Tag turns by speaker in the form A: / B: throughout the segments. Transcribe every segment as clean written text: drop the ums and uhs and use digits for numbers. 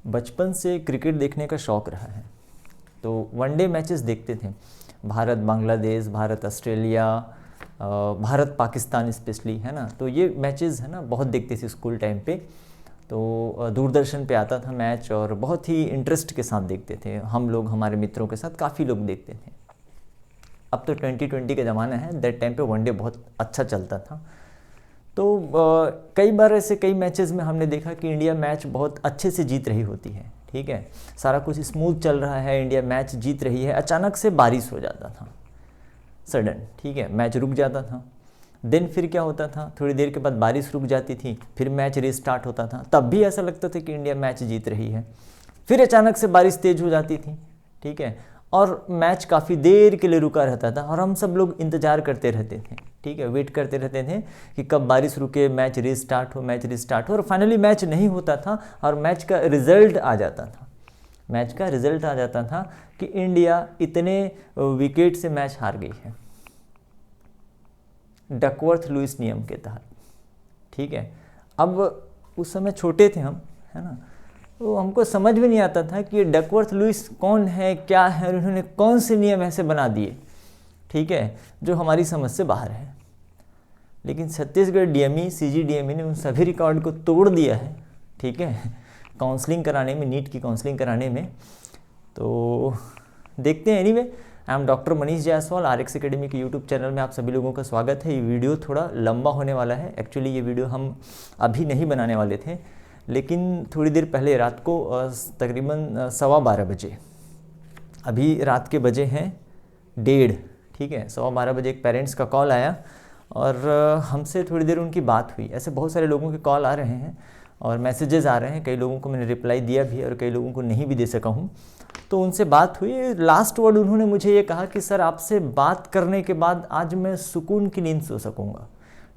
A: बचपन से क्रिकेट देखने का शौक़ रहा है, तो वनडे मैचेस देखते थे। भारत बांग्लादेश, भारत ऑस्ट्रेलिया, भारत पाकिस्तान स्पेशली, है ना। तो ये मैचेस है ना बहुत देखते थे स्कूल टाइम पे। तो दूरदर्शन पे आता था मैच और बहुत ही इंटरेस्ट के साथ देखते थे हम लोग, हमारे मित्रों के साथ काफ़ी लोग देखते थे। अब तो 2020 का ज़माना है, दैट टाइम पे वनडे बहुत अच्छा चलता था। तो कई बार ऐसे कई मैचेस में हमने देखा कि इंडिया मैच बहुत अच्छे से जीत रही होती है, ठीक है, सारा कुछ स्मूथ चल रहा है, इंडिया मैच जीत रही है, अचानक से बारिश हो जाता था सडन, ठीक है, मैच रुक जाता था। देन फिर क्या होता था, थोड़ी देर के बाद बारिश रुक जाती थी, फिर मैच रीस्टार्ट होता था, तब भी ऐसा लगता था कि इंडिया मैच जीत रही है। फिर अचानक से बारिश तेज़ हो जाती थी, ठीक है, और मैच काफ़ी देर के लिए रुका रहता था और हम सब लोग इंतज़ार करते रहते थे, ठीक है, वेट करते रहते थे कि कब बारिश रुके, मैच रीस्टार्ट हो, मैच रीस्टार्ट हो। और फाइनली मैच नहीं होता था और मैच का रिज़ल्ट आ जाता था। मैच का रिज़ल्ट आ जाता था कि इंडिया इतने विकेट से मैच हार गई है, डकवर्थ लुईस नियम के तहत, ठीक है। अब उस समय छोटे थे हम, है ना, तो हमको समझ में नहीं आता था कि ये डकवर्थ लुईस कौन है, क्या है, और इन्होंने कौन से नियम ऐसे बना दिए, ठीक है, जो हमारी समझ से बाहर है। लेकिन छत्तीसगढ़ डीएमई, सीजीडीएमई ने उन सभी रिकॉर्ड को तोड़ दिया है, ठीक है, काउंसलिंग कराने में, नीट की काउंसलिंग कराने में। तो देखते हैं। Anyway, I am doctor Manish Jaiswal, RX academy के यूट्यूब चैनल में आप सभी लोगों का स्वागत है। ये वीडियो थोड़ा लंबा होने वाला है। एक्चुअली ये वीडियो हम अभी नहीं बनाने वाले थे, लेकिन थोड़ी देर पहले रात को तकरीबन 12:15 बजे, अभी रात के बजे हैं 1:30, ठीक है, 12:15 बजे एक पेरेंट्स का कॉल आया और हमसे थोड़ी देर उनकी बात हुई। ऐसे बहुत सारे लोगों के कॉल आ रहे हैं और मैसेजेस आ रहे हैं, कई लोगों को मैंने रिप्लाई दिया भी और कई लोगों को नहीं भी दे सका हूँ। तो उनसे बात हुई, लास्ट वर्ड उन्होंने मुझे ये कहा कि सर आपसे बात करने के बाद आज मैं सुकून की नींद सो सकूँगा,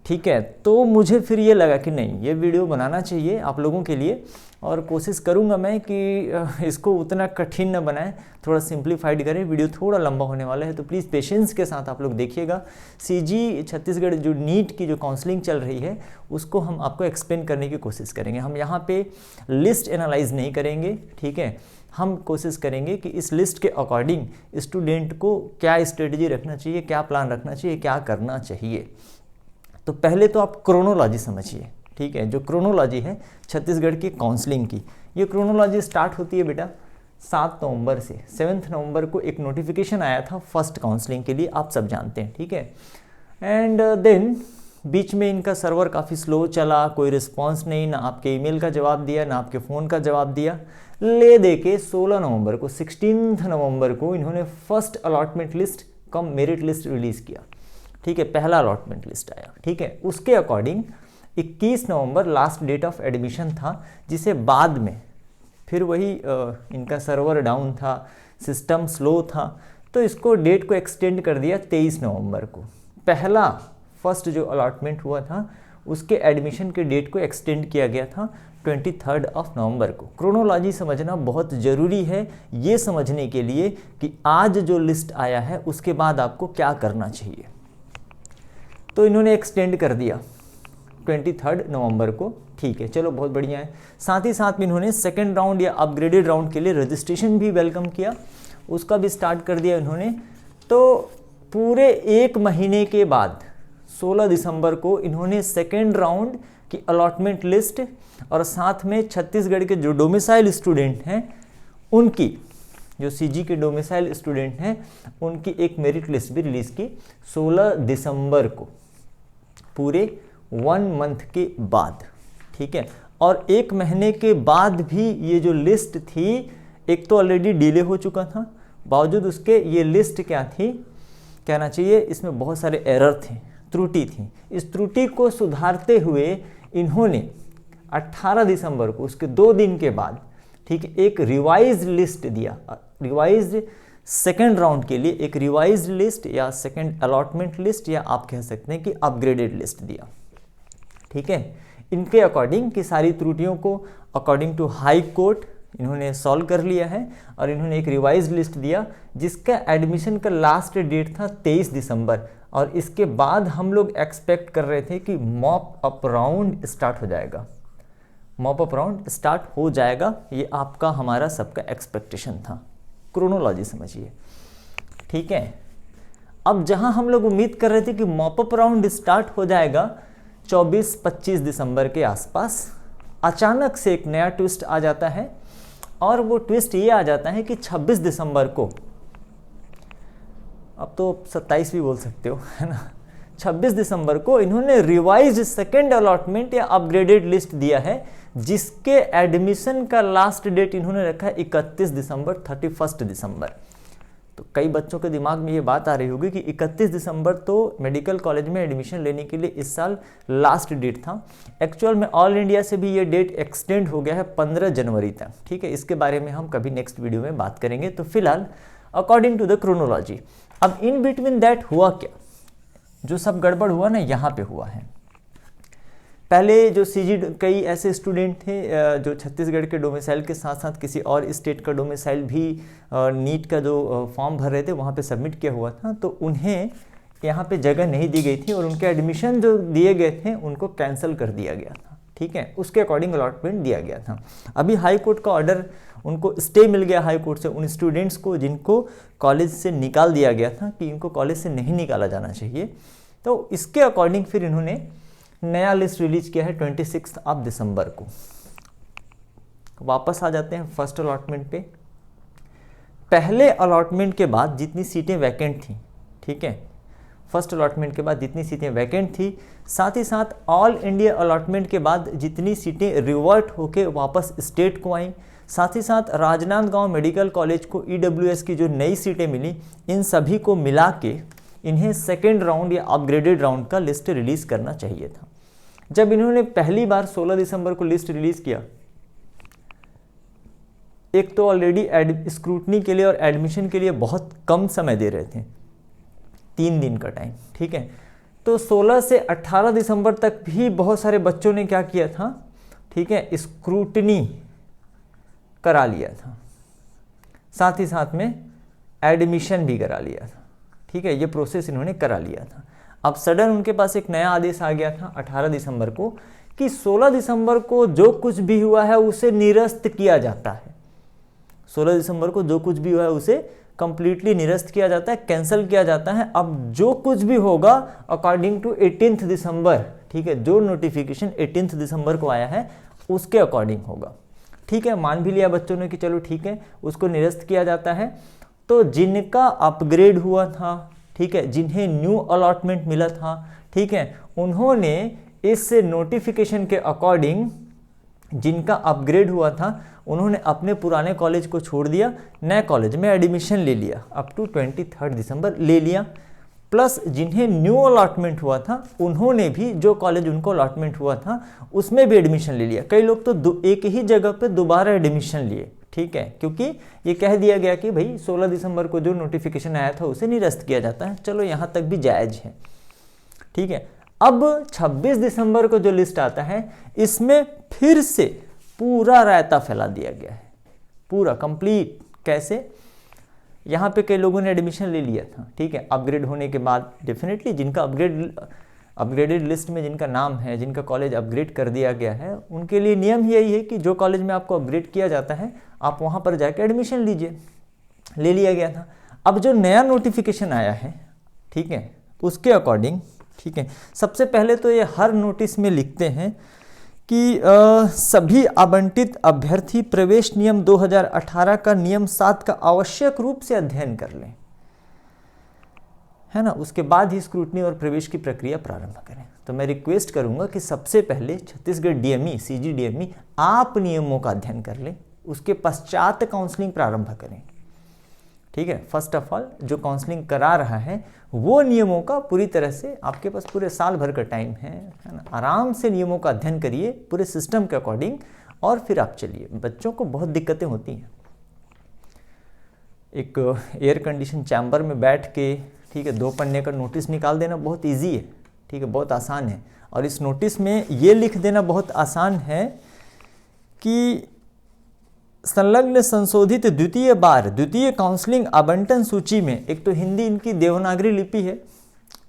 A: ठीक है। तो मुझे फिर ये लगा कि नहीं, ये वीडियो बनाना चाहिए आप लोगों के लिए और कोशिश करूँगा मैं कि इसको उतना कठिन न बनाएं, थोड़ा सिंप्लीफाइड करें। वीडियो थोड़ा लंबा होने वाला है, तो प्लीज़ पेशेंस के साथ आप लोग देखिएगा। सीजी छत्तीसगढ़ जो नीट की जो काउंसलिंग चल रही है उसको हम आपको एक्सप्लेन करने की कोशिश करेंगे। हम यहाँ पे लिस्ट एनालाइज नहीं करेंगे, ठीक है, हम कोशिश करेंगे कि इस लिस्ट के अकॉर्डिंग स्टूडेंट को क्या स्ट्रेटजी रखना चाहिए, क्या प्लान रखना चाहिए, क्या करना चाहिए। तो पहले तो आप क्रोनोलॉजी समझिए, ठीक है, जो क्रोनोलॉजी है छत्तीसगढ़ की काउंसलिंग की। ये क्रोनोलॉजी स्टार्ट होती है बेटा 7 नवंबर से। 7 नवंबर को एक नोटिफिकेशन आया था फर्स्ट काउंसलिंग के लिए, आप सब जानते हैं, ठीक है। एंड देन बीच में इनका सर्वर काफ़ी स्लो चला, कोई रिस्पॉन्स नहीं, ना आपके ईमेल का जवाब दिया, ना आपके फ़ोन का जवाब दिया। ले दे के 16 नवंबर को, 16 नवंबर को इन्होंने first allotment list cum merit list release किया, ठीक है, पहला अलॉटमेंट लिस्ट आया, ठीक है। उसके अकॉर्डिंग 21 नवंबर लास्ट डेट ऑफ एडमिशन था, जिसे बाद में फिर वही इनका सर्वर डाउन था, सिस्टम स्लो था, तो इसको डेट को एक्सटेंड कर दिया 23 नवंबर को। पहला फर्स्ट जो अलॉटमेंट हुआ था उसके एडमिशन के डेट को एक्सटेंड किया गया था 23 नवंबर को। क्रोनोलॉजी समझना बहुत ज़रूरी है ये समझने के लिए कि आज जो लिस्ट आया है उसके बाद आपको क्या करना चाहिए। तो इन्होंने एक्सटेंड कर दिया 23 नवंबर को, ठीक है, चलो बहुत बढ़िया है। साथ ही साथ में इन्होंने सेकंड राउंड या अपग्रेडेड राउंड के लिए रजिस्ट्रेशन भी वेलकम किया, उसका भी स्टार्ट कर दिया इन्होंने। तो पूरे एक महीने के बाद 16 दिसंबर को इन्होंने सेकंड राउंड की अलॉटमेंट लिस्ट और साथ में छत्तीसगढ़ के जो डोमिसाइल स्टूडेंट हैं उनकी, जो सीजी के डोमिसाइल स्टूडेंट हैं उनकी एक मेरिट लिस्ट भी रिलीज़ की 16 दिसंबर को, पूरे 1 मंथ के बाद, ठीक है। और एक महीने के बाद भी ये जो लिस्ट थी, एक तो ऑलरेडी डिले हो चुका था, बावजूद उसके ये लिस्ट क्या थी, कहना चाहिए इसमें बहुत सारे एरर थे, त्रुटि थी। इस त्रुटि को सुधारते हुए इन्होंने 18 दिसंबर को, उसके 2 दिन के बाद, ठीक है, एक रिवाइज लिस्ट दिया, रिवाइज सेकेंड राउंड के लिए एक रिवाइज लिस्ट या सेकेंड अलॉटमेंट लिस्ट या आप कह सकते हैं कि अपग्रेडेड लिस्ट दिया, ठीक है। इनके अकॉर्डिंग कि सारी त्रुटियों को अकॉर्डिंग टू हाई कोर्ट इन्होंने सॉल्व कर लिया है और इन्होंने एक रिवाइज लिस्ट दिया जिसका एडमिशन का लास्ट डेट था 23 दिसंबर। और इसके बाद हम लोग एक्सपेक्ट कर रहे थे कि मॉप अप राउंड स्टार्ट हो जाएगा। मॉप अप राउंड स्टार्ट हो जाएगा, ये आपका हमारा सबका एक्सपेक्टेशन था। क्रोनोलॉजी समझिए, ठीक है। अब जहां हम लोग उम्मीद कर रहे थे कि मॉप अप राउंड स्टार्ट हो जाएगा 24-25 दिसंबर के आसपास, अचानक से एक नया ट्विस्ट आ जाता है, और वो ट्विस्ट ये आ जाता है कि 26 दिसंबर को, अब तो 27 भी बोल सकते हो, है ना, 26 दिसंबर को इन्होंने रिवाइज सेकेंड अलॉटमेंट या अपग्रेडेड लिस्ट दिया है, जिसके एडमिशन का लास्ट डेट इन्होंने रखा है 31 दिसंबर, 31 दिसंबर। तो कई बच्चों के दिमाग में ये बात आ रही होगी कि 31 दिसंबर तो मेडिकल कॉलेज में एडमिशन लेने के लिए इस साल लास्ट डेट था। एक्चुअल में ऑल इंडिया से भी ये डेट एक्सटेंड हो गया है 15 जनवरी तक, ठीक है। इसके बारे में हम कभी नेक्स्ट वीडियो में बात करेंगे। तो फिलहाल अकॉर्डिंग टू द क्रोनोलॉजी, अब इन बिटवीन दैट हुआ क्या, जो सब गड़बड़ हुआ ना यहाँ पे हुआ है। पहले जो सीजी, कई ऐसे स्टूडेंट थे जो छत्तीसगढ़ के डोमिसाइल के साथ साथ किसी और स्टेट का डोमिसाइल भी नीट का जो फॉर्म भर रहे थे वहाँ पे सबमिट किया हुआ था, तो उन्हें यहाँ पे जगह नहीं दी गई थी और उनके एडमिशन जो दिए गए थे उनको कैंसिल कर दिया गया था, ठीक है। उसके अकॉर्डिंग अलॉटमेंट दिया गया था। अभी हाई कोर्ट का ऑर्डर, उनको स्टे मिल गया हाई कोर्ट से उन स्टूडेंट्स को जिनको कॉलेज से निकाल दिया गया था कि इनको कॉलेज से नहीं निकाला जाना चाहिए। तो इसके अकॉर्डिंग फिर इन्होंने नया लिस्ट रिलीज किया है 26 दिसंबर को। वापस आ जाते हैं फर्स्ट अलॉटमेंट पे। पहले अलॉटमेंट के बाद जितनी सीटें वैकेंट थी, ठीक है, फर्स्ट अलॉटमेंट के बाद जितनी सीटें वैकेंट थी, साथ ही साथ ऑल इंडिया अलॉटमेंट के बाद जितनी सीटें रिवर्ट होके वापस स्टेट को आई, साथ ही साथ राजनांदगांव मेडिकल कॉलेज को ईडब्ल्यूएस की जो नई सीटें मिली, इन सभी को मिला के इन्हें सेकेंड राउंड या अपग्रेडेड राउंड का लिस्ट रिलीज करना चाहिए था। जब इन्होंने पहली बार 16 दिसंबर को लिस्ट रिलीज किया, एक तो ऑलरेडी स्क्रूटनी के लिए और एडमिशन के लिए बहुत कम समय दे रहे थे, 3 दिन का टाइम, ठीक है। तो 16 से 18 दिसंबर तक भी बहुत सारे बच्चों ने क्या किया था, ठीक है, स्क्रूटनी करा लिया था, साथ ही साथ में एडमिशन भी करा लिया था, ठीक है। ये प्रोसेस इन्होंने करा लिया था। अब सडन उनके पास एक नया आदेश आ गया था 18 दिसंबर को कि 16 दिसंबर को जो कुछ भी हुआ है उसे निरस्त किया जाता है। 16 दिसंबर को जो कुछ भी हुआ है उसे कंप्लीटली निरस्त किया जाता है, कैंसिल किया जाता है। अब जो कुछ भी होगा अकॉर्डिंग टू 18 दिसंबर, ठीक है, जो नोटिफिकेशन 18 दिसंबर को आया है उसके अकॉर्डिंग होगा, ठीक है। मान भी लिया बच्चों ने कि चलो ठीक है, उसको निरस्त किया जाता है। तो जिनका अपग्रेड हुआ था, ठीक है, जिन्हें न्यू अलॉटमेंट मिला था, ठीक है, उन्होंने इस नोटिफिकेशन के अकॉर्डिंग, जिनका अपग्रेड हुआ था, उन्होंने अपने पुराने कॉलेज को छोड़ दिया, नए कॉलेज में एडमिशन ले लिया, अप टू 23 दिसंबर ले लिया। प्लस जिन्हें न्यू अलॉटमेंट हुआ था उन्होंने भी जो कॉलेज उनको अलॉटमेंट हुआ था उसमें भी एडमिशन ले लिया। कई लोग तो एक ही जगह पे दोबारा एडमिशन लिए, ठीक है, क्योंकि ये कह दिया गया कि भाई 16 दिसंबर को जो नोटिफिकेशन आया था उसे निरस्त किया जाता है। चलो यहाँ तक भी जायज़ है, ठीक है। अब 26 दिसंबर को जो लिस्ट आता है इसमें फिर से पूरा रायता फैला दिया गया है, पूरा कंप्लीट। कैसे? यहाँ पे कई लोगों ने एडमिशन ले लिया था, ठीक है, अपग्रेड होने के बाद। डेफिनेटली जिनका अपग्रेडेड लिस्ट में जिनका नाम है, जिनका कॉलेज अपग्रेड कर दिया गया है, उनके लिए नियम ही यही है कि जो कॉलेज में आपको अपग्रेड किया जाता है आप वहाँ पर जाकर एडमिशन लीजिए। ले लिया गया था। अब जो नया नोटिफिकेशन आया है, ठीक है, उसके अकॉर्डिंग, ठीक है, सबसे पहले तो ये हर नोटिस में लिखते हैं कि सभी आवंटित अभ्यर्थी प्रवेश नियम 2018 का नियम 7 का आवश्यक रूप से अध्ययन कर लें, है ना, उसके बाद ही स्क्रूटनी और प्रवेश की प्रक्रिया प्रारंभ करें। तो मैं रिक्वेस्ट करूंगा कि सबसे पहले छत्तीसगढ़ डीएमई, सीजी डीएमई, आप नियमों का अध्ययन कर लें, उसके पश्चात काउंसलिंग प्रारंभ करें, ठीक है। फर्स्ट ऑफ ऑल जो काउंसलिंग करा रहा है वो नियमों का पूरी तरह से, आपके पास पूरे साल भर का टाइम है ना, आराम से नियमों का अध्ययन करिए पूरे सिस्टम के अकॉर्डिंग और फिर आप चलिए। बच्चों को बहुत दिक्कतें होती हैं, एक एयर कंडीशन चैम्बर में बैठ के, ठीक है, 2 पन्ने का नोटिस निकाल देना बहुत ईजी है, ठीक है, बहुत आसान है। और इस नोटिस में ये लिख देना बहुत आसान है कि संलग्न संशोधित द्वितीय काउंसलिंग आवंटन सूची में, एक तो हिंदी इनकी देवनागरी लिपि है,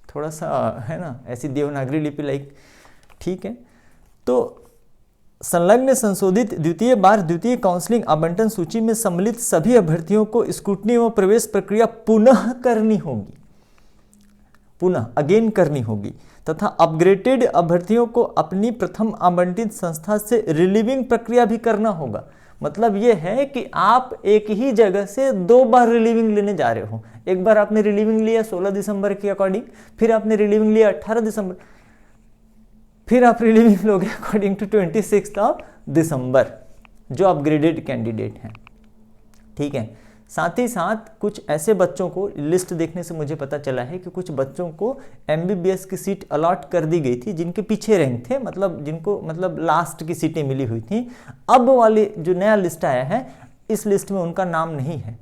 A: थोड़ा सा है ना ऐसी देवनागरी लिपि लाइक, ठीक है। तो संलग्न संशोधित द्वितीय बार द्वितीय काउंसलिंग आवंटन सूची में सम्मिलित सभी अभ्यर्थियों को स्क्रूटनी एवं प्रवेश प्रक्रिया पुनः करनी होगी, पुनः अगेन करनी होगी, तथा अपग्रेडेड अभ्यर्थियों को अपनी प्रथम आवंटित संस्था से रिलीविंग प्रक्रिया भी करना होगा। मतलब ये है कि आप एक ही जगह से 2 बार रिलीविंग लेने जा रहे हो। एक बार आपने रिलीविंग लिया 16 दिसंबर के अकॉर्डिंग, फिर आपने रिलीविंग लिया 18 दिसंबर, फिर आप रिलीविंग लोगे अकॉर्डिंग टू 26 दिसंबर, जो अपग्रेडेड कैंडिडेट हैं। ठीक है, साथ ही साथ कुछ ऐसे बच्चों को, लिस्ट देखने से मुझे पता चला है कि कुछ बच्चों को MBBS की सीट अलॉट कर दी गई थी जिनके पीछे रैंक थे, मतलब जिनको मतलब लास्ट की सीटें मिली हुई थी। अब वाली जो नया लिस्ट आया है, इस लिस्ट में उनका नाम नहीं है।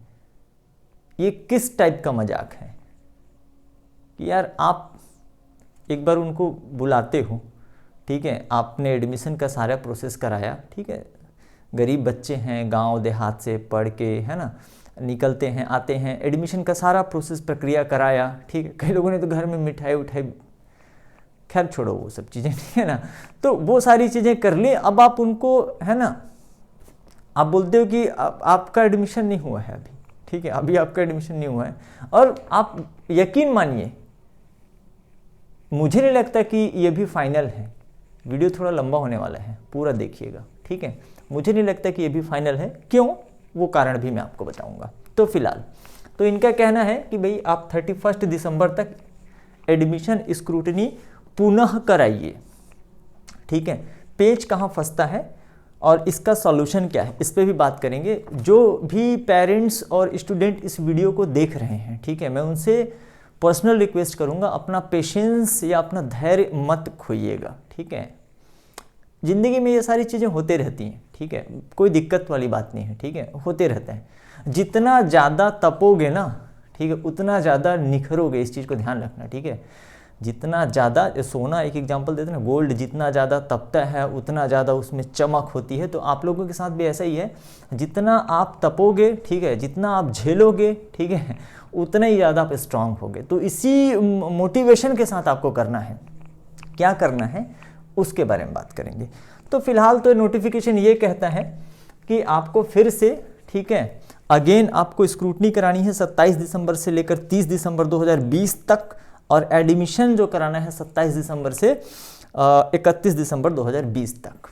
A: ये किस टाइप का मजाक है कि यार आप एक बार उनको बुलाते हो, ठीक है, आपने एडमिशन का सारा प्रोसेस कराया, ठीक है, गरीब बच्चे हैं, गांव देहात से पढ़ के, है ना, निकलते हैं, आते हैं, एडमिशन का सारा प्रोसेस प्रक्रिया कराया, ठीक है। कई लोगों ने तो घर में मिठाई उठाई, खैर छोड़ो वो सब चीज़ें, ठीक है ना, तो वो सारी चीज़ें कर ली। अब आप उनको, है ना, आप बोलते हो कि आपका एडमिशन नहीं हुआ है अभी, ठीक है, अभी आपका एडमिशन नहीं हुआ है। और आप यकीन मानिए, मुझे नहीं लगता कि ये भी फाइनल है। वीडियो थोड़ा लंबा होने वाला है, पूरा देखिएगा, ठीक है। मुझे नहीं लगता कि ये भी फाइनल है। क्यों, वो कारण भी मैं आपको बताऊंगा। तो फिलहाल तो इनका कहना है कि भाई आप 31 दिसंबर तक एडमिशन स्क्रूटनी पुनः कराइए, ठीक है। पेज कहाँ फंसता है और इसका सॉल्यूशन क्या है, इस पर भी बात करेंगे। जो भी पेरेंट्स और स्टूडेंट इस वीडियो को देख रहे हैं, ठीक है, मैं उनसे पर्सनल रिक्वेस्ट करूंगा, अपना पेशेंस या अपना धैर्य मत खोइएगा, ठीक है। ज़िंदगी में ये सारी चीज़ें होते रहती हैं, ठीक है, कोई दिक्कत वाली बात नहीं है, ठीक है, होते रहता है। जितना ज़्यादा तपोगे ना, ठीक है, उतना ज़्यादा निखरोगे, इस चीज़ को ध्यान रखना, ठीक है। जितना ज़्यादा, सोना एक एग्जांपल देते हैं ना, गोल्ड जितना ज़्यादा तपता है उतना ज़्यादा उसमें चमक होती है। तो आप लोगों के साथ भी ऐसा ही है, जितना आप तपोगे, ठीक है, जितना आप झेलोगे, ठीक है, उतना ही ज़्यादा आप स्ट्रांग होगे। तो इसी मोटिवेशन के साथ आपको करना है। क्या करना है उसके बारे में बात करेंगे। तो फिलहाल तो नोटिफिकेशन ये कहता है कि आपको फिर से, ठीक है, अगेन आपको स्क्रूटनी करानी है 27 दिसंबर से लेकर 30 दिसंबर 2020 तक, और एडमिशन जो कराना है 27 दिसंबर से 31 दिसंबर 2020 तक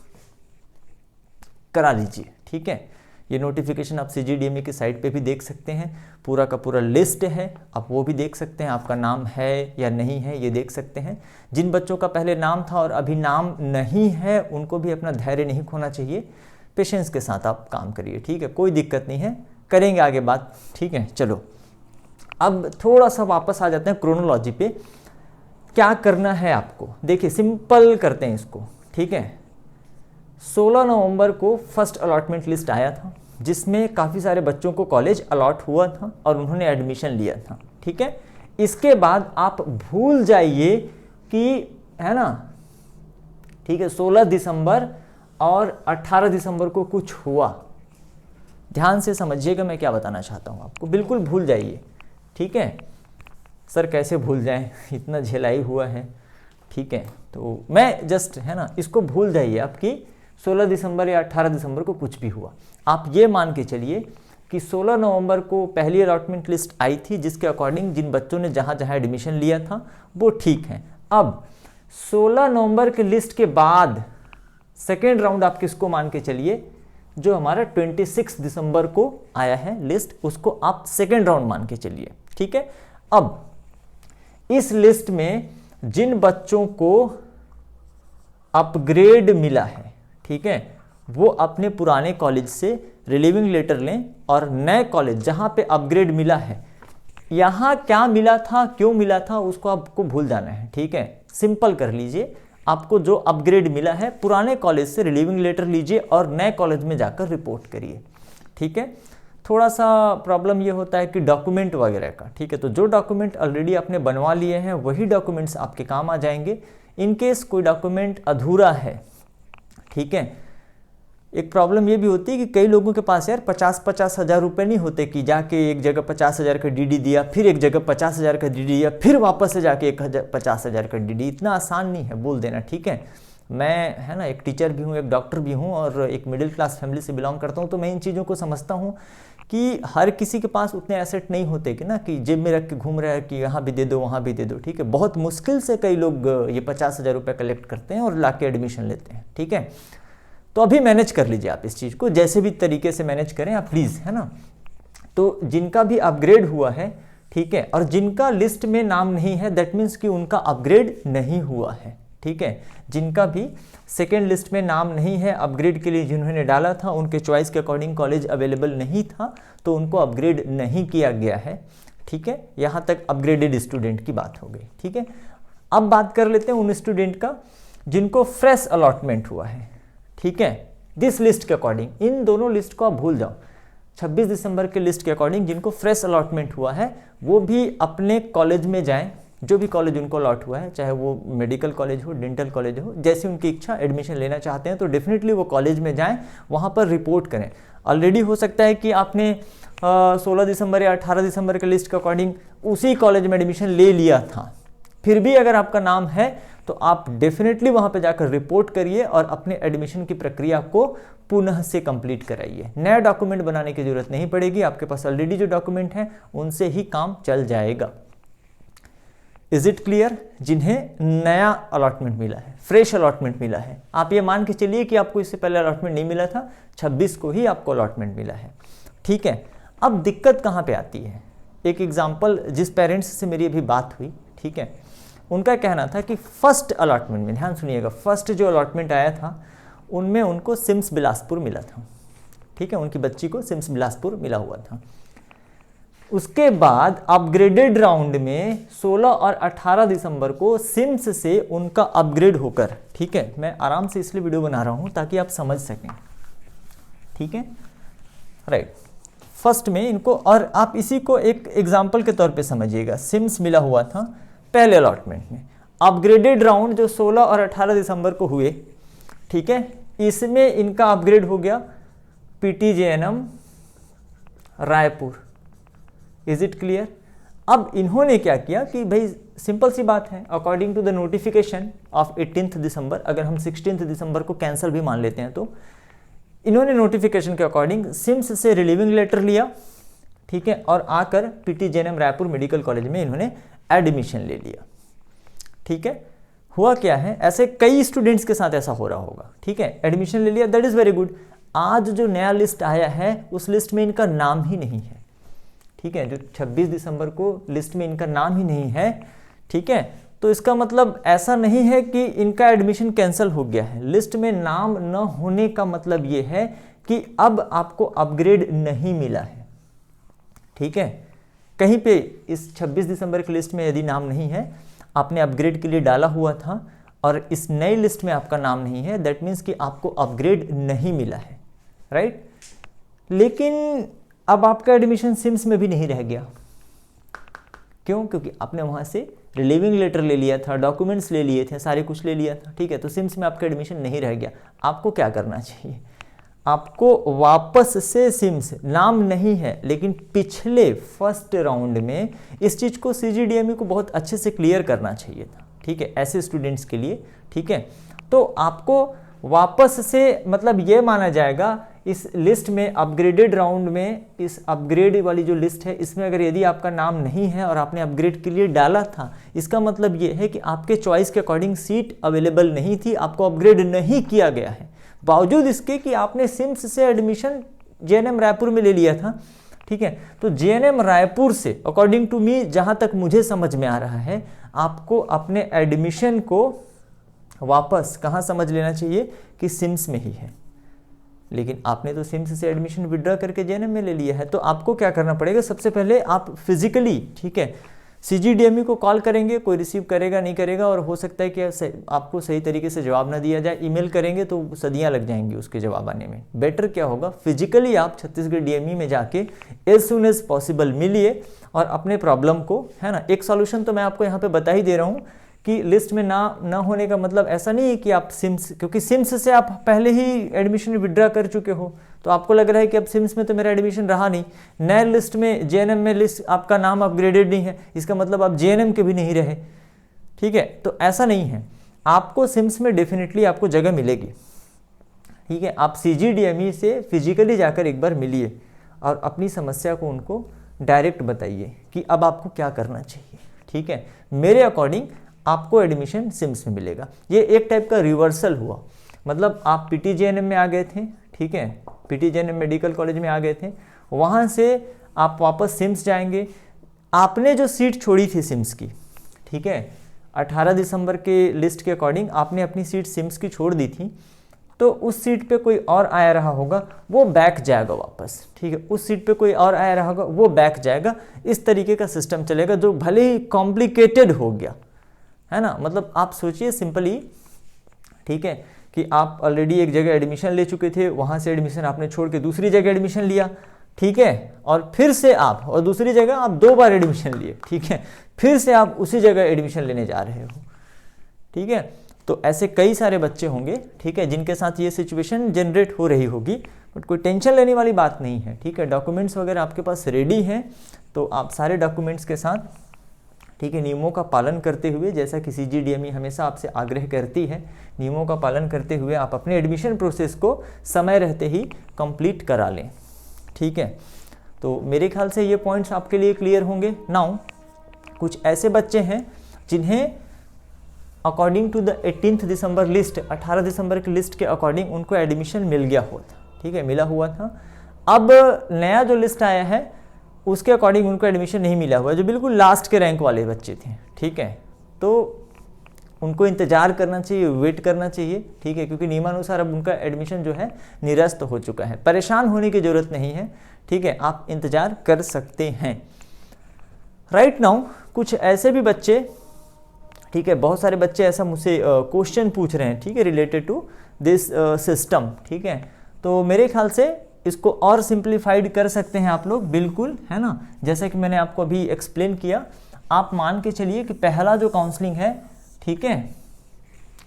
A: करा लीजिए, ठीक है। ये नोटिफिकेशन आप CGDMA की साइट पे भी देख सकते हैं, पूरा का पूरा लिस्ट है, आप वो भी देख सकते हैं, आपका नाम है या नहीं है ये देख सकते हैं। जिन बच्चों का पहले नाम था और अभी नाम नहीं है, उनको भी अपना धैर्य नहीं खोना चाहिए, पेशेंस के साथ आप काम करिए, ठीक है, कोई दिक्कत नहीं है, करेंगे आगे बात, ठीक है। चलो अब थोड़ा सा वापस आ जाते हैं क्रोनोलॉजी पे। क्या करना है आपको, देखिए सिंपल करते हैं इसको, ठीक है। 16 नवंबर को फर्स्ट अलॉटमेंट लिस्ट आया था, जिसमें काफ़ी सारे बच्चों को कॉलेज अलॉट हुआ था और उन्होंने एडमिशन लिया था, ठीक है। इसके बाद आप भूल जाइए कि, है ना, ठीक है, 16 दिसंबर और 18 दिसंबर को कुछ हुआ। ध्यान से समझिएगा मैं क्या बताना चाहता हूँ आपको, बिल्कुल भूल जाइए, ठीक है। सर कैसे भूल जाएं, इतना झेलाई हुआ है, ठीक है। तो मैं जस्ट, है ना, इसको भूल जाइए आपकी 16 दिसंबर या 18 दिसंबर को कुछ भी हुआ। आप ये मान के चलिए कि 16 नवंबर को पहली अलॉटमेंट लिस्ट आई थी, जिसके अकॉर्डिंग जिन बच्चों ने जहाँ जहाँ एडमिशन लिया था वो ठीक है। अब 16 नवंबर के लिस्ट के बाद सेकेंड राउंड आप किसको मान के चलिए, जो हमारा 26 दिसंबर को आया है लिस्ट, उसको आप सेकेंड राउंड मान के चलिए, ठीक है। अब इस लिस्ट में जिन बच्चों को अपग्रेड मिला है, ठीक है, वो अपने पुराने कॉलेज से रिलीविंग लेटर लें, और नए कॉलेज जहां पे अपग्रेड मिला है, यहां क्या मिला था, क्यों मिला था, उसको आपको भूल जाना है, ठीक है। सिंपल कर लीजिए, आपको जो अपग्रेड मिला है पुराने कॉलेज से रिलीविंग लेटर लीजिए और नए कॉलेज में जाकर रिपोर्ट करिए, ठीक है। थोड़ा सा प्रॉब्लम ये होता है कि डॉक्यूमेंट वगैरह का, ठीक है, तो जो डॉक्यूमेंट ऑलरेडी आपने बनवा लिए हैं वही डॉक्यूमेंट्स आपके काम आ जाएंगे। इन केस कोई डॉक्यूमेंट अधूरा है, ठीक है। एक प्रॉब्लम ये भी होती है कि कई लोगों के पास यार 50-50 हज़ार रुपये नहीं होते कि जाके एक जगह 50,000 का DD दिया, फिर एक जगह 50,000 का DD दिया, फिर वापस से जाके 50,000 का DD, इतना आसान नहीं है बोल देना, ठीक है। मैं है ना एक टीचर भी हूँ, एक डॉक्टर भी हूँ और एक मिडिल क्लास फैमिली से बिलोंग करता हूँ, तो मैं इन चीज़ों को समझता हूँ कि हर किसी के पास उतने एसेट नहीं होते कि ना कि जेब में रख के घूम रहा है कि यहाँ भी दे दो वहाँ भी दे दो, ठीक है। बहुत मुश्किल से कई लोग ये 50,000 रुपये कलेक्ट करते हैं और ला के एडमिशन लेते हैं, ठीक है। तो अभी मैनेज कर लीजिए आप इस चीज़ को, जैसे भी तरीके से मैनेज करें आप प्लीज़, है ना। तो जिनका भी अपग्रेड हुआ है, ठीक है, और जिनका लिस्ट में नाम नहीं है दैट मीन्स कि उनका अपग्रेड नहीं हुआ है, ठीक है। जिनका भी सेकेंड लिस्ट में नाम नहीं है, अपग्रेड के लिए जिन्होंने डाला था उनके चॉइस के अकॉर्डिंग कॉलेज अवेलेबल नहीं था तो उनको अपग्रेड नहीं किया गया है, ठीक है। यहाँ तक अपग्रेडेड स्टूडेंट की बात हो गई, ठीक है। अब बात कर लेते हैं उन स्टूडेंट का जिनको फ्रेश अलॉटमेंट हुआ है, ठीक है। दिस लिस्ट के अकॉर्डिंग, इन दोनों लिस्ट को आप भूल जाओ, 26 दिसंबर के लिस्ट के अकॉर्डिंग जिनको फ्रेश अलॉटमेंट हुआ है वो भी अपने कॉलेज में जाएं, जो भी कॉलेज उनको अलॉट हुआ है, चाहे वो मेडिकल कॉलेज हो, डेंटल कॉलेज हो, जैसी उनकी इच्छा, एडमिशन लेना चाहते हैं तो डेफिनेटली वो कॉलेज में जाएं, वहाँ पर रिपोर्ट करें। ऑलरेडी हो सकता है कि आपने 16 दिसंबर या 18 दिसंबर के लिस्ट के अकॉर्डिंग उसी कॉलेज में एडमिशन ले लिया था, फिर भी अगर आपका नाम है तो आप डेफिनेटली वहाँ पे जाकर रिपोर्ट करिए और अपने एडमिशन की प्रक्रिया को पुनः से कंप्लीट कराइए। नया डॉक्यूमेंट बनाने की जरूरत नहीं पड़ेगी, आपके पास ऑलरेडी जो डॉक्यूमेंट हैं उनसे ही काम चल जाएगा। Is it clear? जिन्हें नया अलॉटमेंट मिला है, फ्रेश अलॉटमेंट मिला है, आप ये मान के चलिए कि आपको इससे पहले अलॉटमेंट नहीं मिला था, 26 को ही आपको अलॉटमेंट मिला है, ठीक है। अब दिक्कत कहाँ पे आती है? एक एग्जाम्पल, जिस पेरेंट्स से मेरी अभी बात हुई, ठीक है, उनका कहना था कि फर्स्ट अलॉटमेंट में, ध्यान सुनिएगा, फर्स्ट जो अलॉटमेंट आया था उनमें उनको सिम्स बिलासपुर मिला था, ठीक है, उनकी बच्ची को सिम्स बिलासपुर मिला हुआ था। उसके बाद अपग्रेडेड राउंड में 16 और 18 दिसंबर को सिम्स से उनका अपग्रेड होकर, ठीक है, मैं आराम से इसलिए वीडियो बना रहा हूं ताकि आप समझ सकें, ठीक है, राइट। फर्स्ट में इनको, और आप इसी को एक एग्जाम्पल के तौर पे समझिएगा, सिम्स मिला हुआ था पहले अलॉटमेंट में, अपग्रेडेड राउंड जो 16 और 18 दिसंबर को हुए, ठीक है, इसमें इनका अपग्रेड हो गया PTJNM Raipur. Is it clear? अब इन्होंने क्या किया कि भाई सिंपल सी बात है, according to the notification of 18 दिसंबर, अगर हम 16 दिसंबर को कैंसिल भी मान लेते हैं तो इन्होंने नोटिफिकेशन के अकॉर्डिंग सिम्स से रिलीविंग लेटर लिया, ठीक है, और आकर PTJNM रायपुर मेडिकल कॉलेज में इन्होंने एडमिशन ले लिया, ठीक है। हुआ क्या है, ऐसे कई स्टूडेंट्स के साथ ऐसा हो रहा होगा, ठीक है, एडमिशन ले लिया, दैट इज वेरी गुड। आज जो नया लिस्ट आया है उस लिस्ट में इनका नाम ही नहीं है, ठीक है, जो 26 दिसंबर को लिस्ट में इनका नाम ही नहीं है, ठीक है, तो इसका मतलब ऐसा नहीं है कि इनका एडमिशन कैंसिल हो गया है। लिस्ट में नाम न होने का मतलब ये है कि अब आपको अपग्रेड नहीं मिला है, ठीक है। कहीं पे इस 26 दिसंबर की लिस्ट में यदि नाम नहीं है, आपने अपग्रेड के लिए डाला हुआ था और इस नई लिस्ट में आपका नाम नहीं है, दैट मीन्स कि आपको अपग्रेड नहीं मिला है, राइट। लेकिन अब आपका एडमिशन सिम्स में भी नहीं रह गया, क्यों? क्योंकि आपने वहाँ से रिलीविंग लेटर ले लिया था, डॉक्यूमेंट्स ले लिए थे, सारे कुछ ले लिया था, ठीक है, तो सिम्स में आपका एडमिशन नहीं रह गया। आपको क्या करना चाहिए? आपको वापस से सिम्स, नाम नहीं है लेकिन पिछले फर्स्ट राउंड में, इस चीज़ को CGDME को बहुत अच्छे से क्लियर करना चाहिए था, ठीक है, ऐसे स्टूडेंट्स के लिए, ठीक है। तो आपको वापस से, मतलब ये माना जाएगा इस लिस्ट में, अपग्रेडेड राउंड में, इस अपग्रेड वाली जो लिस्ट है इसमें अगर यदि आपका नाम नहीं है और आपने अपग्रेड के लिए डाला था, इसका मतलब ये है कि आपके चॉइस के अकॉर्डिंग सीट अवेलेबल नहीं थी, आपको अपग्रेड नहीं किया गया है, बावजूद इसके कि आपने सिम्स से एडमिशन JNM रायपुर में ले लिया था, ठीक है। तो JNM रायपुर से अकॉर्डिंग टू मी, जहाँ तक मुझे समझ में आ रहा है, आपको अपने एडमिशन को वापस कहाँ समझ लेना चाहिए कि सिम्स में ही है, लेकिन आपने तो सिम्स से एडमिशन विड्रॉ करके JNM में ले लिया है। तो आपको क्या करना पड़ेगा, सबसे पहले आप फिजिकली, ठीक है, CGDME को कॉल करेंगे, कोई रिसीव करेगा नहीं करेगा, और हो सकता है कि आपको सही तरीके से जवाब ना दिया जाए, ईमेल करेंगे तो सदियां लग जाएंगी उसके जवाब आने में। बेटर क्या होगा, फिजिकली आप छत्तीसगढ़ DME में जाके एज सुन एज पॉसिबल मिलिए और अपने प्रॉब्लम को, है ना, एक सॉल्यूशन तो मैं आपको यहाँ पे बता ही दे रहा हूँ कि लिस्ट में ना होने का मतलब ऐसा नहीं है कि आप सिम्स, क्योंकि सिम्स से आप पहले ही एडमिशन विड्रॉ कर चुके हो, तो आपको लग रहा है कि अब सिम्स में तो मेरा एडमिशन रहा नहीं, नए लिस्ट में JNM में लिस्ट आपका नाम अपग्रेडेड नहीं है, इसका मतलब आप JNM के भी नहीं रहे, ठीक है। तो ऐसा नहीं है, आपको सिम्स में डेफिनेटली आपको जगह मिलेगी, ठीक है। आप CGDME से फिजिकली जाकर एक बार मिलिए और अपनी समस्या को उनको डायरेक्ट बताइए कि अब आपको क्या करना चाहिए, ठीक है। मेरे अकॉर्डिंग आपको एडमिशन सिम्स में मिलेगा। ये एक टाइप का रिवर्सल हुआ, मतलब आप PTJNM में आ गए थे, ठीक है, PTJNM मेडिकल कॉलेज में आ गए थे, वहाँ से आप वापस सिम्स जाएंगे। आपने जो सीट छोड़ी थी सिम्स की, ठीक है, 18 दिसंबर के लिस्ट के अकॉर्डिंग आपने अपनी सीट सिम्स की छोड़ दी थी, तो उस सीट पे कोई और आया रहा होगा, वो बैक जाएगा वापस, ठीक है। उस सीट पे कोई और आया रहा होगा, वो बैक जाएगा। इस तरीके का सिस्टम चलेगा, जो भले ही कॉम्प्लिकेटेड हो गया है ना। मतलब आप सोचिए सिंपली, ठीक है, कि आप ऑलरेडी एक जगह एडमिशन ले चुके थे, वहाँ से एडमिशन आपने छोड़ के दूसरी जगह एडमिशन लिया, ठीक है, और फिर से आप और दूसरी जगह आप 2 बार एडमिशन लिए, ठीक है, फिर से आप उसी जगह एडमिशन लेने जा रहे हो, ठीक है। तो ऐसे कई सारे बच्चे होंगे, ठीक है, जिनके साथ ये सिचुएशन जनरेट हो रही होगी, बट कोई टेंशन लेने वाली बात नहीं है, ठीक है। डॉक्यूमेंट्स वगैरह आपके पास रेडी हैं, तो आप सारे डॉक्यूमेंट्स के साथ, ठीक है, नियमों का पालन करते हुए, जैसा कि CGDME हमेशा आपसे आग्रह करती है, नियमों का पालन करते हुए आप अपने एडमिशन प्रोसेस को समय रहते ही कंप्लीट करा लें, ठीक है। तो मेरे ख्याल से ये पॉइंट्स आपके लिए क्लियर होंगे। नाउ कुछ ऐसे बच्चे हैं जिन्हें अकॉर्डिंग टू द 18 दिसंबर लिस्ट, 18 दिसंबर की लिस्ट के अकॉर्डिंग उनको एडमिशन मिल गया हुआ था, ठीक है, मिला हुआ था। अब नया जो लिस्ट आया है उसके अकॉर्डिंग उनको एडमिशन नहीं मिला हुआ, जो बिल्कुल लास्ट के रैंक वाले बच्चे थे, ठीक है। तो उनको इंतज़ार करना चाहिए, वेट करना चाहिए, ठीक है, क्योंकि नियमानुसार अब उनका एडमिशन जो है निरस्त हो चुका है। परेशान होने की ज़रूरत नहीं है, ठीक है, आप इंतज़ार कर सकते हैं। राइट नाउ कुछ ऐसे भी बच्चे, ठीक है, बहुत सारे बच्चे ऐसा मुझसे क्वेश्चन पूछ रहे हैं, ठीक है, रिलेटेड टू दिस सिस्टम, ठीक है। तो मेरे ख्याल से इसको और सिंप्लीफाइड कर सकते हैं आप लोग, बिल्कुल, है ना। जैसा कि मैंने आपको अभी एक्सप्लेन किया, आप मान के चलिए कि पहला जो काउंसलिंग है, ठीक है,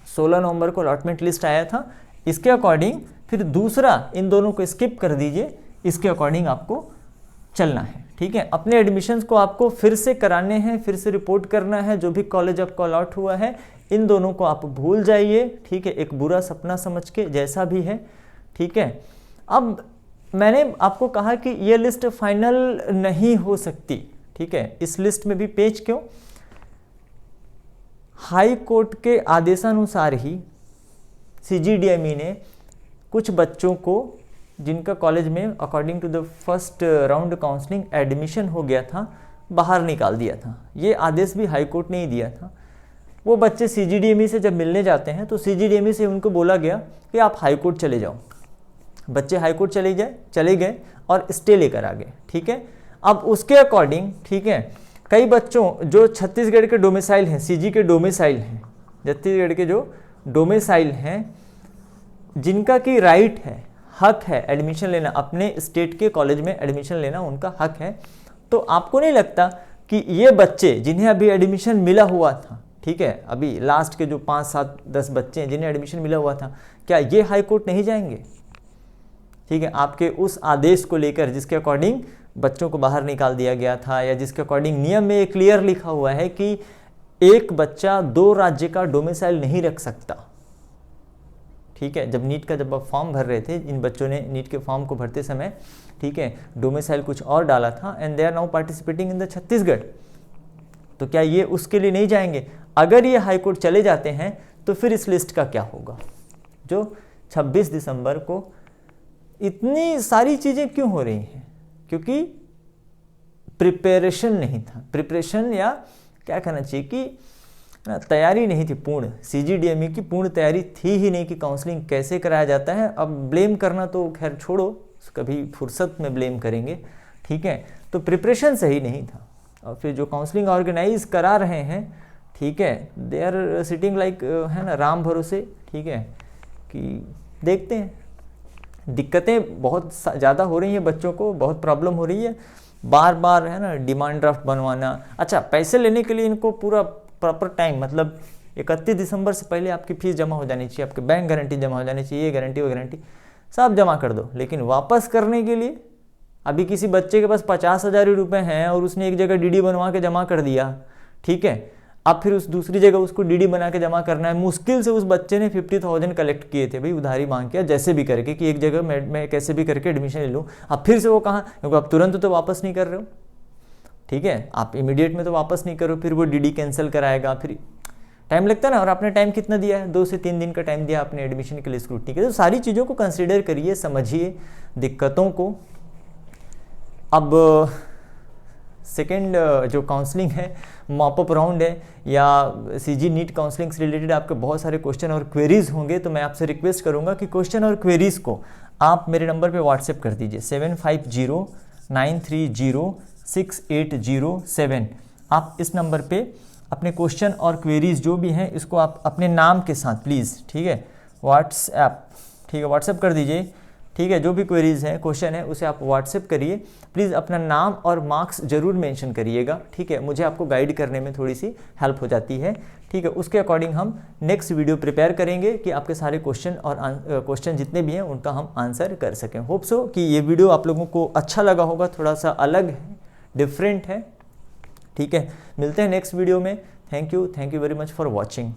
A: 16 नवंबर को अलॉटमेंट लिस्ट आया था, इसके अकॉर्डिंग फिर दूसरा, इन दोनों को स्किप कर दीजिए, इसके अकॉर्डिंग आपको चलना है, ठीक है। अपने एडमिशन्स को आपको फिर से कराने हैं, फिर से रिपोर्ट करना है, जो भी कॉलेज आपको अलॉट हुआ है, इन दोनों को आप भूल जाइए, ठीक है, एक बुरा सपना समझ के, जैसा भी है, ठीक है। अब मैंने आपको कहा कि ये लिस्ट फाइनल नहीं हो सकती, ठीक है। इस लिस्ट में भी पेच क्यों? हाई कोर्ट के आदेशानुसार ही CGDME ने कुछ बच्चों को, जिनका कॉलेज में according to the first round counselling admission हो गया था, बाहर निकाल दिया था। ये आदेश भी हाई कोर्ट ने ही दिया था। वो बच्चे CGDME से जब मिलने जाते हैं तो CGDME से उनको बोला गया कि आप हाई कोर्ट चले जाओ। बच्चे हाई कोर्ट चले गए और स्टे लेकर आ गए, ठीक है। अब उसके अकॉर्डिंग, ठीक है, कई बच्चों जो छत्तीसगढ़ के डोमिसाइल हैं, CG के डोमिसाइल हैं, छत्तीसगढ़ के जो डोमिसाइल हैं, जिनका कि राइट है, हक है एडमिशन लेना, अपने स्टेट के कॉलेज में एडमिशन लेना उनका हक है। तो आपको नहीं लगता कि ये बच्चे जिन्हें अभी एडमिशन मिला हुआ था, ठीक है, अभी लास्ट के जो 5, 7, 10 बच्चे हैं जिन्हें एडमिशन मिला हुआ था, क्या ये हाई कोर्ट नहीं जाएंगे? ठीक है, आपके उस आदेश को लेकर जिसके अकॉर्डिंग बच्चों को बाहर निकाल दिया गया था, या जिसके अकॉर्डिंग नियम में क्लियर लिखा हुआ है कि एक बच्चा 2 राज्य का डोमिसाइल नहीं रख सकता, ठीक है। जब नीट का जब आप फॉर्म भर रहे थे, इन बच्चों ने नीट के फॉर्म को भरते समय, ठीक है, डोमिसाइल कुछ और डाला था, and they are now participating in the Chhattisgarh. तो क्या ये उसके लिए नहीं जाएंगे? अगर ये हाई कोर्ट चले जाते हैं तो फिर इस लिस्ट का क्या होगा? जो 26 दिसंबर को इतनी सारी चीज़ें क्यों हो रही हैं? क्योंकि प्रिपरेशन नहीं था, प्रिपरेशन या क्या कहना चाहिए कि तैयारी नहीं थी पूर्ण। CGDME की पूर्ण तैयारी थी ही नहीं कि काउंसलिंग कैसे कराया जाता है। अब ब्लेम करना तो खैर छोड़ो, कभी फुर्सत में ब्लेम करेंगे, ठीक है। तो प्रिपरेशन सही नहीं था, और फिर जो काउंसलिंग ऑर्गेनाइज करा रहे हैं, ठीक है, दे आर सिटिंग लाइक, है ना, राम भरोसे, ठीक है, कि देखते हैं। दिक्कतें बहुत ज़्यादा हो रही हैं, बच्चों को बहुत प्रॉब्लम हो रही है, बार बार, है ना, डिमांड ड्राफ्ट बनवाना। अच्छा, पैसे लेने के लिए इनको पूरा प्रॉपर टाइम, मतलब 31 दिसंबर से पहले आपकी फीस जमा हो जानी चाहिए, आपके बैंक गारंटी जमा हो जानी चाहिए, ये गारंटी वो गारंटी सब जमा कर दो। लेकिन वापस करने के लिए अभी किसी बच्चे के पास 50,000 रुपये हैं और उसने एक जगह DD बनवा के जमा कर दिया, ठीक है, अब फिर उस दूसरी जगह उसको डीडी बना के जमा करना है। मुश्किल से उस बच्चे ने 50,000 कलेक्ट किए थे भाई, उधारी मांग के जैसे भी करके कि एक जगह मैं कैसे भी करके एडमिशन ले लूँ। अब फिर से वो कहाँ, क्योंकि आप तुरंत तो वापस नहीं कर रहे हो, ठीक है, आप इमीडिएट में तो वापस नहीं करो, फिर वो डीडी कैंसिल कराएगा, फिर टाइम लगता है ना। और आपने टाइम कितना दिया है, 2 से 3 दिन का टाइम दिया आपने एडमिशन के लिए, स्क्रूटनी के। तो सारी चीज़ों को कंसिडर करिए, समझिए दिक्कतों को। अब सेकेंड जो काउंसलिंग है, मॉपअप राउंड है या सीजी नीट काउंसलिंग से रिलेटेड आपके बहुत सारे क्वेश्चन और क्वेरीज होंगे, तो मैं आपसे रिक्वेस्ट करूंगा कि क्वेश्चन और क्वेरीज को आप मेरे नंबर पे व्हाट्सएप कर दीजिए 7509306807। आप इस नंबर पे अपने क्वेश्चन और क्वेरीज जो भी हैं इसको आप अपने नाम के साथ प्लीज़, ठीक है, व्हाट्सएप, ठीक है, व्हाट्सएप कर दीजिए, ठीक है। जो भी क्वेरीज हैं, क्वेश्चन है, उसे आप व्हाट्सएप करिए प्लीज़। अपना नाम और मार्क्स जरूर मेंशन करिएगा, ठीक है, मुझे आपको गाइड करने में थोड़ी सी हेल्प हो जाती है, ठीक है। उसके अकॉर्डिंग हम नेक्स्ट वीडियो प्रिपेयर करेंगे कि आपके सारे क्वेश्चन और क्वेश्चन जितने भी हैं उनका हम आंसर कर सकें। होप सो कि ये वीडियो आप लोगों को अच्छा लगा होगा, थोड़ा सा अलग है, डिफरेंट है, ठीक है। मिलते हैं नेक्स्ट वीडियो में। Thank you very much for watching.